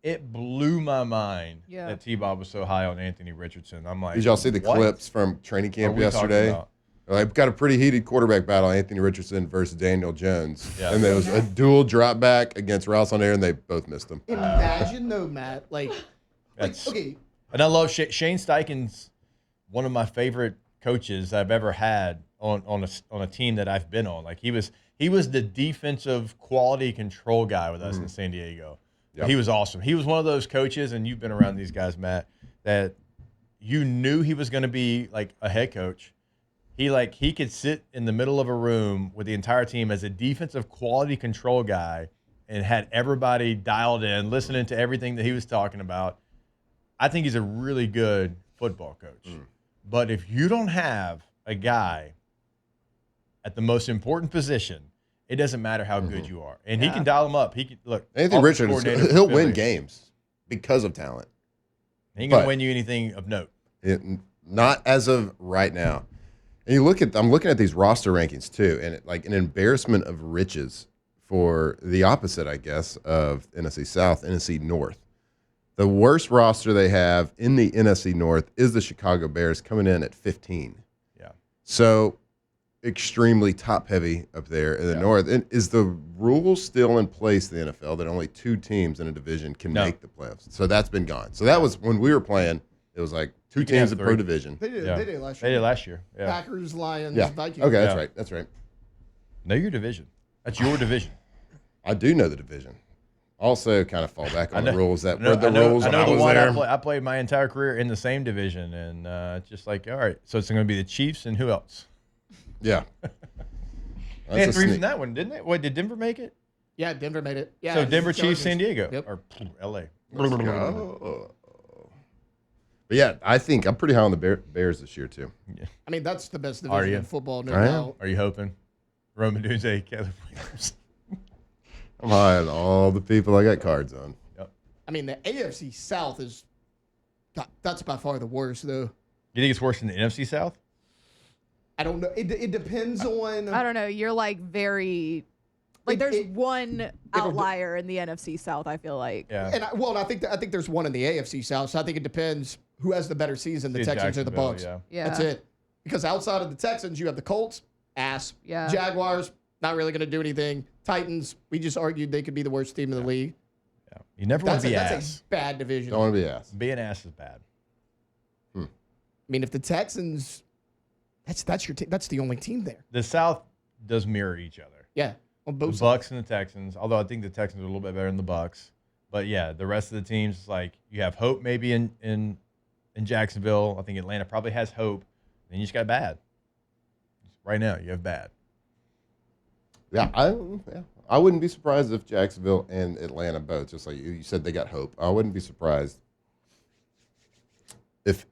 It blew my mind
Yeah.
that T-Bob was so high on Anthony Richardson. I'm like,
Did y'all see the
what
clips from training camp
are we talking
yesterday?
about?
I've got a pretty heated quarterback battle, Anthony Richardson versus Daniel Jones.
Yeah.
And there was a dual drop back against Rouse on air, and they both missed him.
Imagine though, Matt, okay.
And I love Shane Steichen's one of my favorite coaches I've ever had on a team that I've been on. Like he was the defensive quality control guy with us in San Diego.
Yep.
He was awesome. He was one of those coaches, and you've been around these guys, Matt, that you knew he was going to be like a head coach. He could sit in the middle of a room with the entire team as a defensive quality control guy and had everybody dialed in, listening to everything that he was talking about. I think he's a really good football coach. But if you don't have a guy at the most important position, it doesn't matter how good you are. And he can dial him up. He can look.
Anthony Richardson, he'll win games because of talent.
He ain't going to win you anything of note.
Not as of right now. And I'm looking at these roster rankings too, and like an embarrassment of riches for the opposite, I guess, of NFC South, NFC North. The worst roster they have in the NFC North is the Chicago Bears, coming in at 15.
Yeah.
So extremely top-heavy up there in the North. And is the rule still in place in the NFL that only 2 teams in a division can make the playoffs? So that's been gone. So that was when we were playing, it was like 2 teams per division.
They did it last year.
They did last year. Yeah.
Packers, Lions,
Yeah.
Vikings.
Okay, that's right. That's right.
Know your division. That's your division.
I do know the division. Also, kind of fall back on the rules that were the
I know
rules when
the
I was
one
there.
I played my entire career in the same division, and just like, all right, so it's going to be the Chiefs and who else?
Yeah.
They had 3 from that one, didn't they? Wait, did Denver make it?
Yeah, Denver made it. Yeah.
So Denver, Chiefs,
Chargers.
San Diego,
Yep.
or L.A.
Let's go. But yeah, I think I'm pretty high on the Bears this year too.
Yeah.
I mean, that's the best
Are
division
you?
in football, no
I am.
doubt.
Are you hoping? Roman Duze, Caleb Williams.
I'm high on all the people I got cards on.
Yep.
I mean, the AFC South is that's by far the worst, though.
You think it's worse than the NFC South?
I don't know. It depends on.
I don't know. You're like very like there's one outlier in the NFC South. I feel like.
Yeah.
And I think there's one in the AFC South. So I think it depends who has the better season, the Texans or the Bucs.
Yeah.
That's it. Because outside of the Texans, you have the Colts, ass.
Yeah.
Jaguars, not really going to do anything. Titans, we just argued they could be the worst team in the league.
Yeah. You never want to be
That's
ass.
a bad division.
Don't want to be ass.
Being ass is bad.
I mean, if the Texans, that's your that's the only team there.
The South does mirror each other.
Yeah, on both
The
sides.
Bucs and the Texans, although I think the Texans are a little bit better than the Bucs. But yeah, the rest of the teams, like you have hope maybe in Jacksonville. I think Atlanta probably has hope. Then you just got bad. Right now, you have bad.
Yeah, I wouldn't be surprised if Jacksonville and Atlanta both, just like you said, they got hope. I wouldn't be surprised if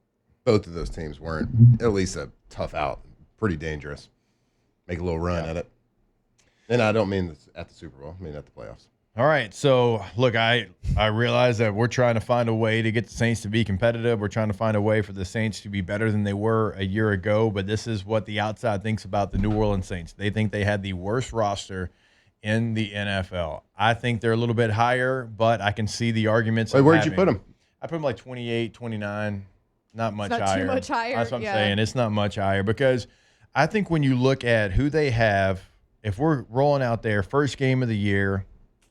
both of those teams weren't at least a tough out, pretty dangerous, make a little run at it. And I don't mean this at the Super Bowl, I mean at the playoffs.
All right, so look, I realize that we're trying to find a way to get the Saints to be competitive. We're trying to find a way for the Saints to be better than they were a year ago, but this is what the outside thinks about the New Orleans Saints. They think they had the worst roster in the NFL. I think they're a little bit higher, but I can see the arguments.
Wait, where'd you put them?
I put them like 28, 29, not much
not
higher.
too much higher,
That's what I'm
yeah.
saying. It's not much higher because I think when you look at who they have, if we're rolling out there, first game of the year,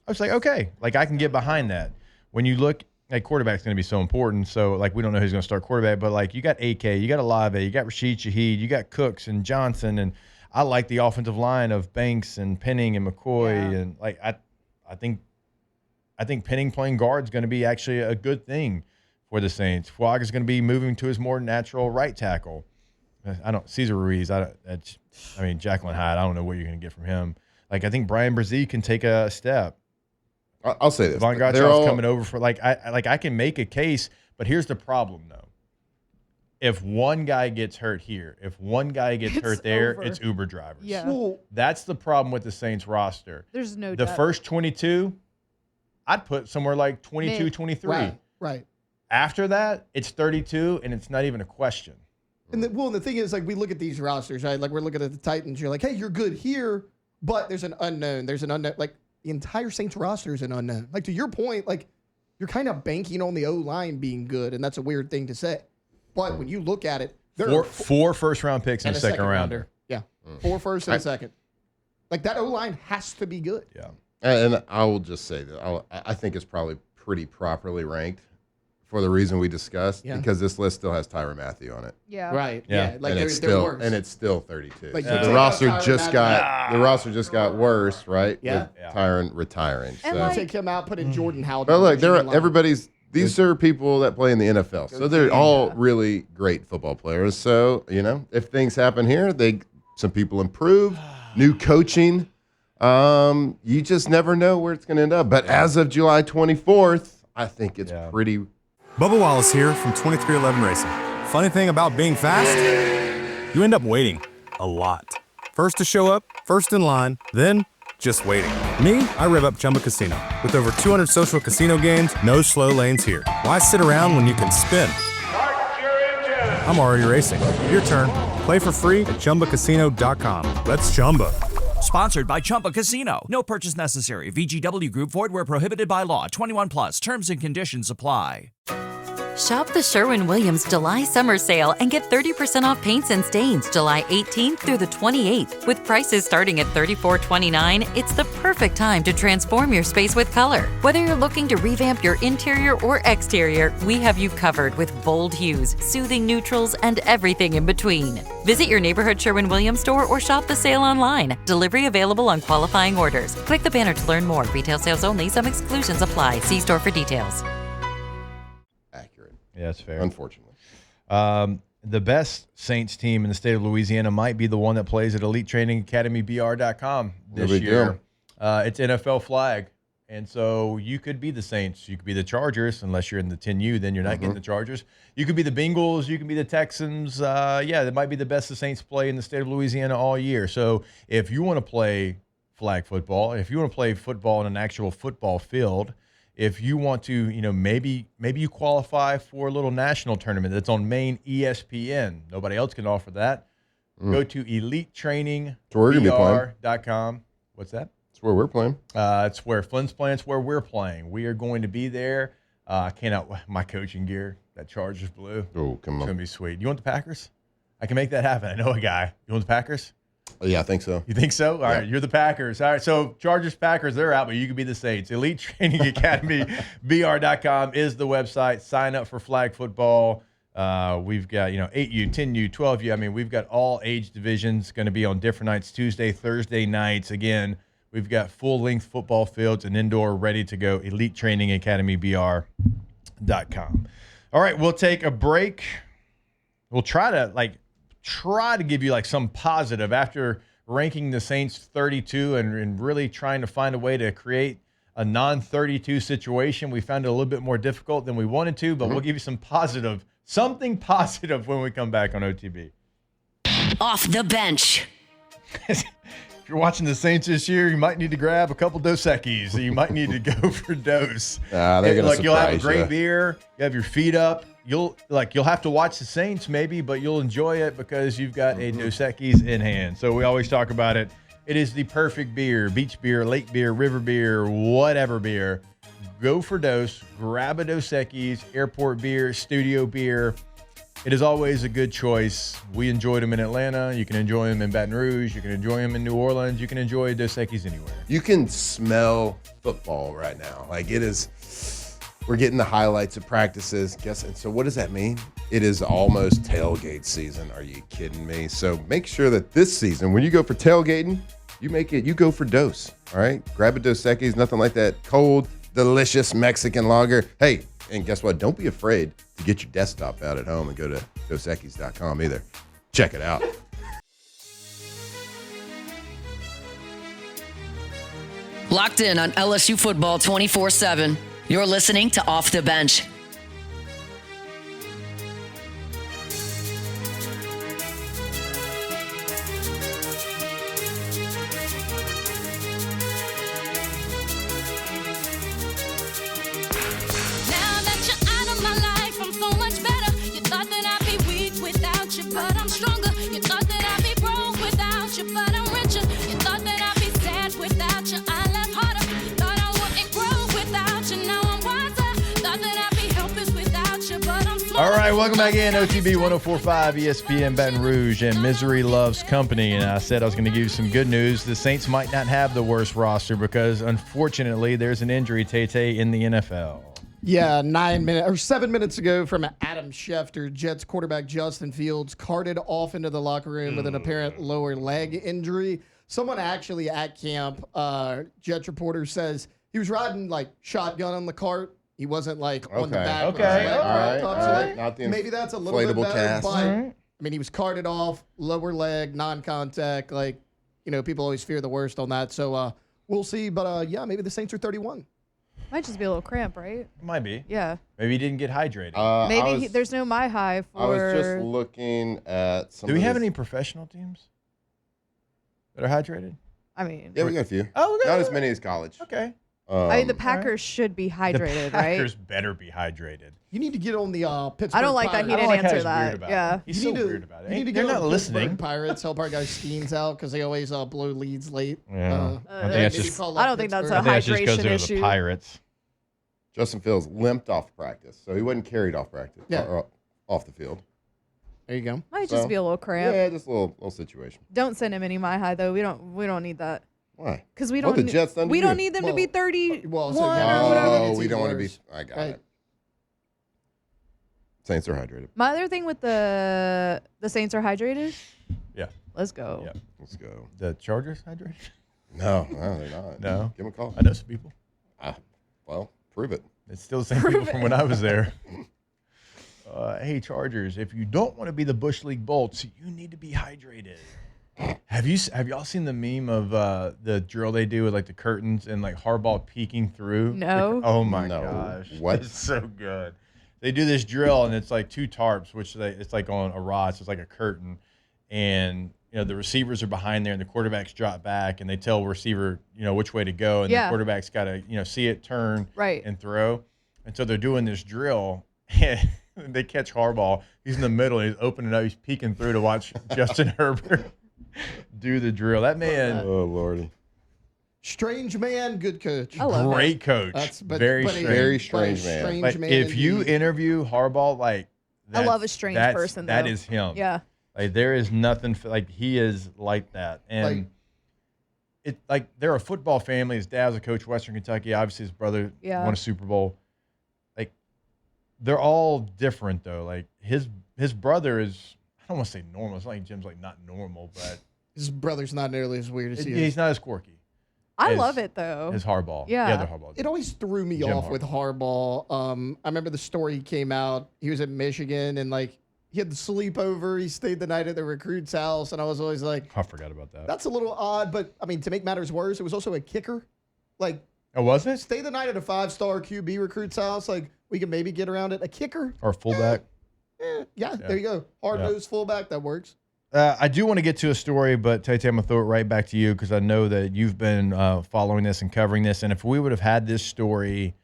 I was like, okay, like I can get behind that. When you look at quarterback's going to be so important. So like we don't know who's going to start quarterback, but like you got AK, you got Olave, you got Rashid Shaheed, you got Cooks and Johnson, and I like the offensive line of Banks and Penning and McCoy, and like I think Penning playing guard is going to be actually a good thing for the Saints. Flog is going to be moving to his more natural right tackle. Cesar Ruiz. I mean Jacqueline Hyde. I don't know what you're going to get from him. Like I think Brian Brzee can take a step.
I'll say this:
Von Gottschalk's coming over for I can make a case, but here's the problem though. If one guy gets hurt here, if one guy gets hurt there,
over.
it's Uber drivers.
Yeah.
Well,
That's the problem with the Saints roster.
There's no
The
doubt.
first 22, I'd put somewhere like 22,
Mid.
23.
right.
After that, it's 32, and it's not even a question.
And the thing is, like, we look at these rosters, right? Like, we're looking at the Titans. You're like, hey, you're good here, but there's an unknown. There's an unknown. Like, the entire Saints roster is an unknown. Like, to your point, like, you're kind of banking on the O-line being good, and that's a weird thing to say. But when you look at it, there are
four first-round picks and a second rounder.
Yeah, 4 first and a second. Like, that O-line has to be good.
Yeah. And I will just say that I think it's probably pretty properly ranked for the reason we discussed, because this list still has Tyrann Mathieu on it.
Yeah.
Right. Yeah. Like,
and it's still 32.
Like,
so the roster just got worse, right?
Yeah.
With Tyrann retiring.
And
so.
take him out, put in Jordan Howard.
But look, these are people that play in the NFL. So they're all really great football players. So, if things happen here, some people improve, new coaching. You just never know where it's going to end up. But as of July 24th, I think it's pretty.
Bubba Wallace here from 2311 Racing. Funny thing about being fast, you end up waiting a lot. First to show up, first in line, then just waiting. Me, I rev up Chumba Casino. With over 200 social casino games, no slow lanes here. Why sit around when you can spin? I'm already racing. Your turn. Play for free at ChumbaCasino.com. Let's Chumba.
Sponsored by Chumba Casino. No purchase necessary. VGW Group. Void where prohibited by law. 21 plus. Terms and conditions apply.
Shop the Sherwin-Williams July summer sale and get 30% off paints and stains July 18th through the 28th. With prices starting at $34.29, it's the perfect time to transform your space with color. Whether you're looking to revamp your interior or exterior, we have you covered with bold hues, soothing neutrals, and everything in between. Visit your neighborhood Sherwin-Williams store or shop the sale online. Delivery available on qualifying orders. Click the banner to learn more. Retail sales only. Some exclusions apply. See store for details.
Yeah, that's fair.
Unfortunately.
The best Saints team in the state of Louisiana might be the one that plays at EliteTrainingAcademyBR.com this year. It's NFL flag. And so you could be the Saints. You could be the Chargers. Unless you're in the 10U, then you're not getting the Chargers. You could be the Bengals. You could be the Texans. That might be the best the Saints play in the state of Louisiana all year. So if you want to play flag football, if you want to play football in an actual football field, if you want to, maybe you qualify for a little national tournament that's on main ESPN. Nobody else can offer that. Go to EliteTrainingBR.com. What's that?
It's where we're playing.
It's where Flynn's playing. It's where we're playing. We are going to be there. I can't my coaching gear. That Chargers blue.
Oh, come on.
It's going to be sweet. You want the Packers? I can make that happen. I know a guy. You want the Packers?
Yeah, I think so.
You think so? All right, you're the Packers. All right, so Chargers, Packers, they're out, but you could be the Saints. EliteTrainingAcademyBR.com is the website. Sign up for flag football. We've got, 8U, 10U, 12U. I mean, we've got all age divisions going to be on different nights, Tuesday, Thursday nights. Again, we've got full-length football fields and indoor ready to go. EliteTrainingAcademyBR.com. All right, we'll take a break. We'll try to give you some positive after ranking the Saints 32 and really trying to find a way to create a non-32 situation. We found it a little bit more difficult than we wanted to, but we'll give you something positive when we come back on OTB.
Off the bench.
If you're watching the Saints this year, you might need to grab a couple Dos Equis. You might need to go for Dos. You'll have a great beer. You have your feet up. You'll have to watch the Saints maybe, but you'll enjoy it because you've got a Dos Equis in hand. So we always talk about it. It is the perfect beer, beach beer, lake beer, river beer, whatever beer. Go for Dos, grab a Dos Equis, airport beer, studio beer. It is always a good choice. We enjoyed them in Atlanta. You can enjoy them in Baton Rouge. You can enjoy them in New Orleans. You can enjoy Dos Equis anywhere.
You can smell football right now. It is. We're getting the highlights of practices. So what does that mean? It is almost tailgate season. Are you kidding me? So make sure that this season, when you go for tailgating, you go for Dos. All right? Grab a Dos Equis, nothing like that cold, delicious Mexican lager. Hey, and guess what? Don't be afraid to get your desktop out at home and go to dosequis.com either. Check it out.
Locked in on LSU football 24/7. You're listening to Off the Bench.
Now that you're out of my life.
right, welcome back in. OTB 104.5 ESPN Baton Rouge, and misery loves company. And I said I was going to give you some good news. The Saints might not have the worst roster because, unfortunately, there's an injury, Tay-Tay, in the NFL.
Yeah, 7 minutes ago from Adam Schefter, Jets quarterback Justin Fields carted off into the locker room with an apparent lower leg injury. Someone actually at camp, Jets reporter says he was riding like shotgun on the cart. He wasn't like on the back.
Okay. All right.
Not the maybe that's a little bit better.
Cast.
But, I mean, he was carted off, lower leg, non-contact. Like, people always fear the worst on that. So we'll see. But yeah, maybe the Saints are 31.
Might just be a little cramp, right?
Might be.
Yeah.
Maybe he didn't get hydrated.
Maybe there's no My High for.
I was just looking at some.
Do we have any professional teams that are hydrated?
I mean.
Yeah, we got a few.
Oh,
not as many as college.
Okay.
I mean, the Packers should be hydrated,
the
right?
Packers better be hydrated.
You need to get on the Pittsburgh.
I don't like that he didn't answer that. Yeah.
He's so weird about it.
You need to
They're
get
not
on
listening.
Pittsburgh Pirates, help our guys Steens out because they always blow leads late.
Yeah.
I don't think that's a hydration issue.
The Pirates.
Justin Fields limped off practice, so he wasn't carried off practice.
Yeah.
Off the field.
There you go.
Might just be a little cramp.
Yeah, just a little situation.
Don't send him any My High though. We don't need that.
Why?
Because we don't.
The Jets done to
we
you?
don't need them to be 31
or
whatever.
We don't want to be. I got it. Saints are hydrated.
My other thing with the Saints are hydrated.
Yeah.
Let's go.
Yeah. Let's go.
The Chargers hydrated?
No, they're not.
No.
Give them a call.
I know some people.
Well, prove it.
It's still the same people from when I was there. Hey, Chargers, if you don't want to be the Bush League Bolts, you need to be hydrated. Have y'all seen the meme of the drill they do with like the curtains and like Harbaugh peeking through?
No.
Oh my gosh.
What?
It's so good. They do this drill and it's like two tarps, it's like on a rod, so it's like a curtain, and the receivers are behind there and the quarterbacks drop back and they tell the receiver which way to go, and the quarterback's got to see it turn and throw, and so they're doing this drill. And they catch Harbaugh. He's in the middle and he's opening up. He's peeking through to watch Justin Herbert do the drill. That man.
Oh, Lordy.
Strange man, good coach.
I love
Great coach.
Very strange man.
Like, if you interview Harbaugh, like,
I love a strange person, though.
That is him.
Yeah.
Like, there is nothing, like, he is like that. And they're a football family. His dad was a coach at Western Kentucky. Obviously, his brother won a Super Bowl. They're all different though. Like his brother is, I don't want to say normal. It's not like Jim's like not normal, but
his brother's not nearly as weird as he is.
He's not as quirky.
I love it though.
As Harbaugh.
Yeah.
The Harbaugh.
It always threw me off with Harbaugh. I remember the story came out. He was at Michigan and like he had the sleepover. He stayed the night at the recruit's house, and I was always like,
I forgot about that.
That's a little odd, but I mean, to make matters worse, it was also a kicker. Like,
oh, was it?
Stay the night at a 5-star QB recruit's house. Like, we can maybe get around it. A kicker
or fullback.
Yeah, there you go. Hard-nosed fullback, that works.
I do want to get to a story, but Tay-Tay, I'm going to throw it right back to you because I know that you've been following this and covering this. And if we would have had this story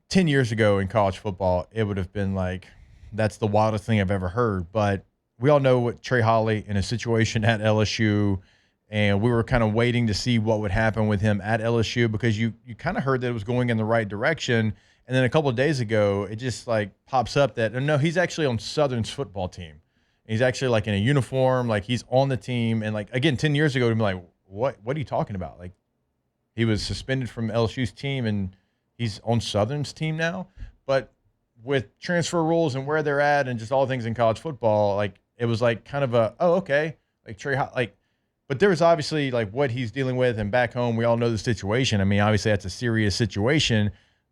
10 years ago in college football, it would have been like, that's the wildest thing I've ever heard. But we all know what Trey Holly in a situation at LSU, and we were kind of waiting to see what would happen with him at LSU because you kind of heard that it was going in the right direction. And then a couple of days ago, it just like pops up that, no, he's actually on Southern's football team. He's actually like in a uniform, like he's on the team. And like, again, 10 years ago, to be like, what are you talking about? Like he was suspended from LSU's team and he's on Southern's team now. But with transfer rules and where they're at and just all things in college football, like it was like kind of a, oh, okay. Like Trey, like, but there was obviously like what he's dealing with, and back home, we all know the situation. I mean, obviously that's a serious situation.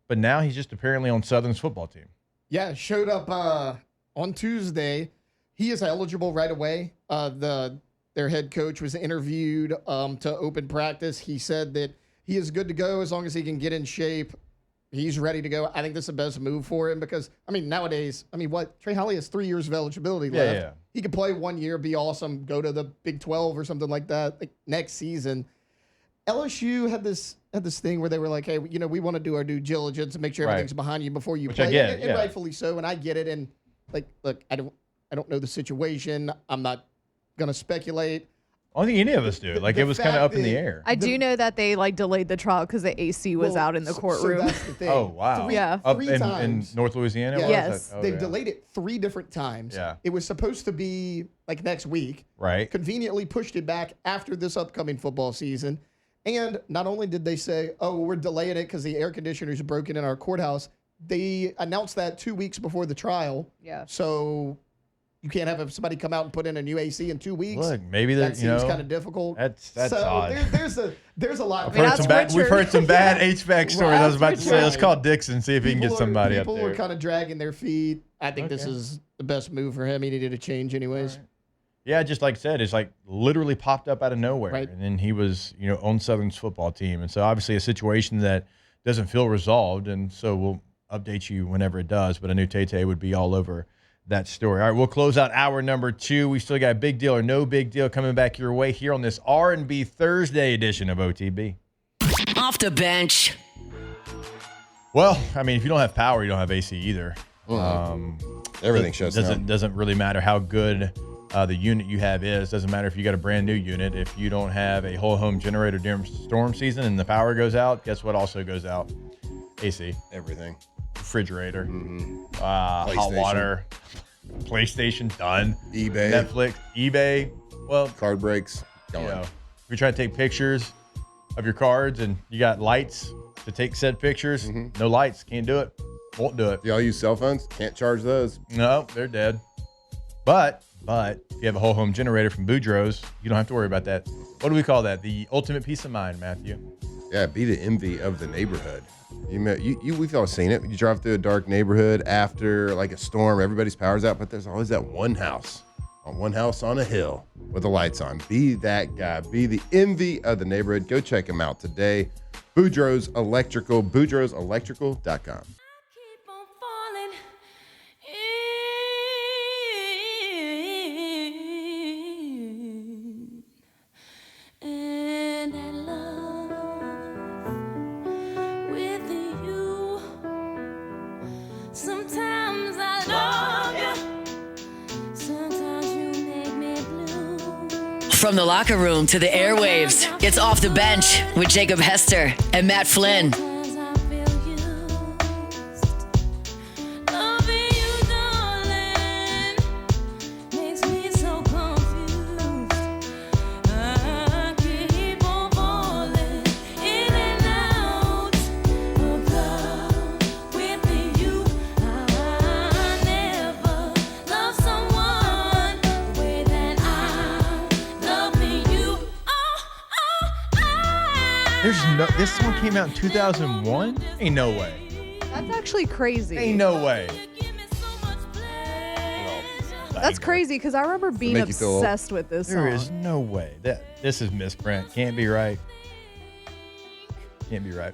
But now he's just apparently on Southern's football team.
Yeah, showed up on Tuesday. He is eligible right away. Their head coach was interviewed to open practice. He said that he is good to go as long as he can get in shape. He's ready to go. I think this is the best move for him because, I mean, nowadays, Trey Holly has 3 years of eligibility left.
Yeah.
He could play 1 year, be awesome, go to the Big 12 or something like that next season. LSU had this thing where they were like, hey, we want to do our due diligence and make sure everything's behind you before you play.
I get,
and rightfully so, and I get it. And like, look, I don't know the situation. I'm not gonna speculate.
I don't think any of us do. Like, it was kind of up in the air.
I do know that they like delayed the trial because the AC was out in the courtroom.
So that's the thing.
Oh, wow.
Yeah.
Up
Three
in
times.
North Louisiana?
Yeah.
Yes.
Oh,
They've
yeah.
delayed it 3 different times.
Yeah.
It was supposed to be like next week.
Right.
Conveniently pushed it back after this upcoming football season. And not only did they say, oh, we're delaying it because the air conditioners are broken in our courthouse, they announced that 2 weeks before the trial.
Yeah.
So you can't have somebody come out and put in a new AC in 2 weeks.
Look, maybe that
seems kind of difficult.
That's
so
odd.
There's a lot.
We've heard some bad HVAC stories. I was about to say, let's call Dixon, see if he can get somebody up there.
People are kind of dragging their feet. I think this is the best move for him. He needed a change anyways.
Yeah, just like I said, it's like literally popped up out of nowhere.
Right.
And then he was, on Southern's football team. And so obviously a situation that doesn't feel resolved. And so we'll update you whenever it does. But I knew Tay would be all over that story. All right, we'll close out hour number 2. We still got a big deal or no big deal coming back your way here on this R&B Thursday edition of OTB.
Off the bench.
Well, I mean, if you don't have power, you don't have AC either.
Everything shuts down.
Doesn't really matter how good the unit you have is. Doesn't matter if you got a brand new unit. If you don't have a whole home generator during storm season and the power goes out, guess what also goes out? AC.
Everything.
Refrigerator. Hot water. PlayStation, done.
eBay.
Netflix. eBay. Well,
card breaks. Gone.
If you're trying to take pictures of your cards and you got lights to take said pictures, no lights. Can't do it. Won't do it.
Y'all use cell phones? Can't charge those.
No, they're dead. But if you have a whole home generator from Boudreaux's, you don't have to worry about that. What do we call that? The ultimate peace of mind, Matthew.
Yeah, be the envy of the neighborhood. We've all seen it. You drive through a dark neighborhood after like a storm, everybody's power's out, but there's always that one house on a hill with the lights on. Be that guy. Be the envy of the neighborhood. Go check him out today. Boudreaux's Electrical, boudreauxselectrical.com.
From the locker room to the airwaves, it's Off the Bench with Jacob Hester and Matt Flynn.
This song came out in 2001? Ain't no way.
That's actually crazy.
Ain't no way.
That's crazy because I remember being obsessed with this song.
There is no way. This is misprint. Can't be right. Can't be right.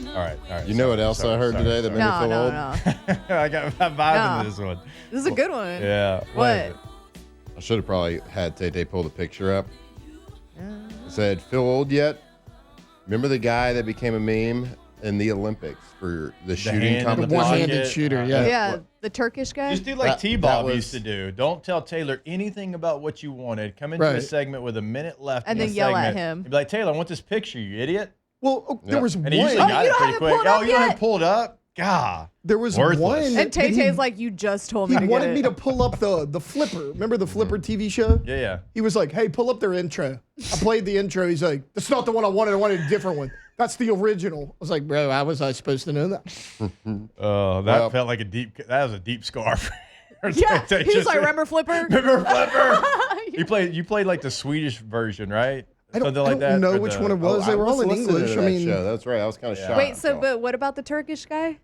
All right.
You know what else I heard today that made me feel old?
No.
I got my vibe into this one.
This is a good one.
Yeah.
What?
I should have probably had Tay pull the picture up. It said, "Feel old yet?" Remember the guy that became a meme in the Olympics for the shooting competition?
The one-handed shooter,
Yeah, the Turkish guy.
Just do like T-Bob used to do. Don't tell Taylor anything about what you wanted. Come into the segment with a minute left.
And
in
then
the
yell at
segment.
him.
And be like, Taylor, I want this picture, you idiot.
Well, there was
and
one.
he usually got it pretty quick.
Oh,
you don't have it pulled up? God.
There was
Worthless.
one.
And Tay-Tay's like, you just told me to
He
get
wanted
it.
me to pull up the Flipper. Remember the Flipper TV show?
Yeah.
He was like, hey, pull up their intro. I played the intro. He's like, that's not the one I wanted. I wanted a different one. That's the original. I was like, bro, how was I supposed to know that?
That felt like that was a deep scar.
Yeah, he was like, remember Flipper?
Remember Flipper? You played like the Swedish version, right?
I don't know which one it was. They were all in English. I mean,
that's right. I was kind of shocked.
Wait, but what about the Turkish guy?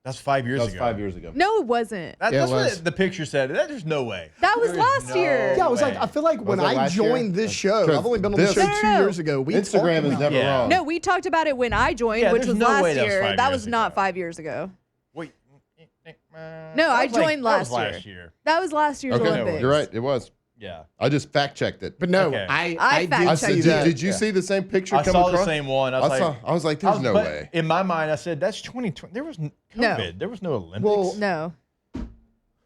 That's 5 years ago.
That was 5 years ago.
No, it wasn't.
That's what the picture said. There's no way.
That was last year.
Yeah, I was like, I feel like when I joined this show, I've only been on the show 2 years ago.
Instagram is never wrong.
No, we talked about it when I joined, which was last year. That was not 5 years ago.
Wait.
No, I joined last year. That was last year's Olympics.
You're right. It was.
Yeah.
I just fact checked it.
But no,
Okay.
I
fact
did
checked
see
it.
that.
Did you see the same picture
I
come
saw
across?
the same one. I was like,
there's no way.
In my mind, I said, that's 2020. There was COVID.
No.
There was no Olympics.
Well,
No.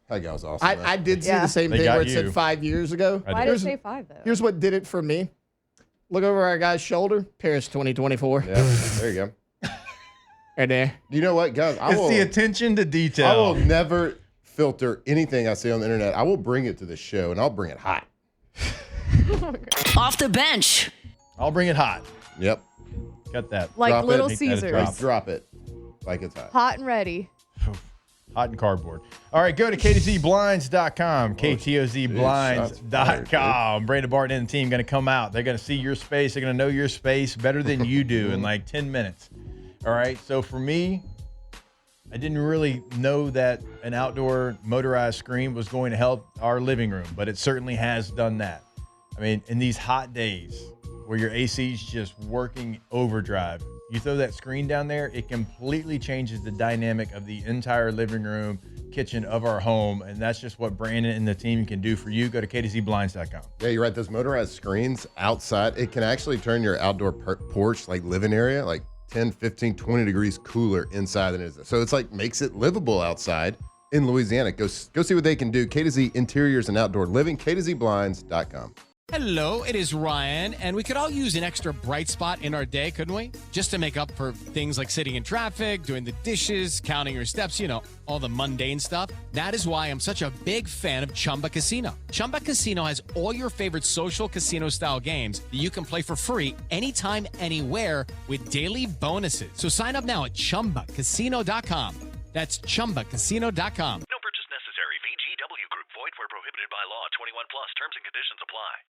That guy was awesome.
I did see
Yeah.
the same
They
thing
got
where it
you.
said 5 years ago.
Why did it say 5 though?
Here's what did it for me. Look over our guy's shoulder. Paris 2024.
Yeah, there you go.
Right there.
You know what, guys?
It's the attention to detail.
I will never filter anything I see on the internet. I will bring it to the show, and I'll bring it hot.
Off the bench.
I'll bring it hot.
Yep.
Got that.
Like
Drop it.
Little
Make that a
Caesars.
drop.
Drop it like it's hot.
Hot and ready.
Hot and cardboard. All right, go to KTZBlinds.com. KTOZBlinds.com. Brandon Barton and the team going to come out. They're going to see your space. They're going to know your space better than you do in like 10 minutes. All right, so for me, I didn't really know that an outdoor motorized screen was going to help our living room, but it certainly has done that. I mean, in these hot days where your AC's just working overdrive, you throw that screen down there, it completely changes the dynamic of the entire living room, kitchen of our home, and that's just what Brandon and the team can do for you. Go to KTZBlinds.com.
Yeah, you're right. Those motorized screens outside, it can actually turn your outdoor porch, like living area, like 10, 15, 20 degrees cooler inside than it is. So it's like makes it livable outside in Louisiana. Go see what they can do. KTZ Interiors and Outdoor Living, KTZBlinds.com.
Hello, it is Ryan, and we could all use an extra bright spot in our day, couldn't we? Just to make up for things like sitting in traffic, doing the dishes, counting your steps, you know, all the mundane stuff. That is why I'm such a big fan of Chumba Casino. Chumba Casino has all your favorite social casino-style games that you can play for free anytime, anywhere with daily bonuses. So sign up now at ChumbaCasino.com. That's ChumbaCasino.com.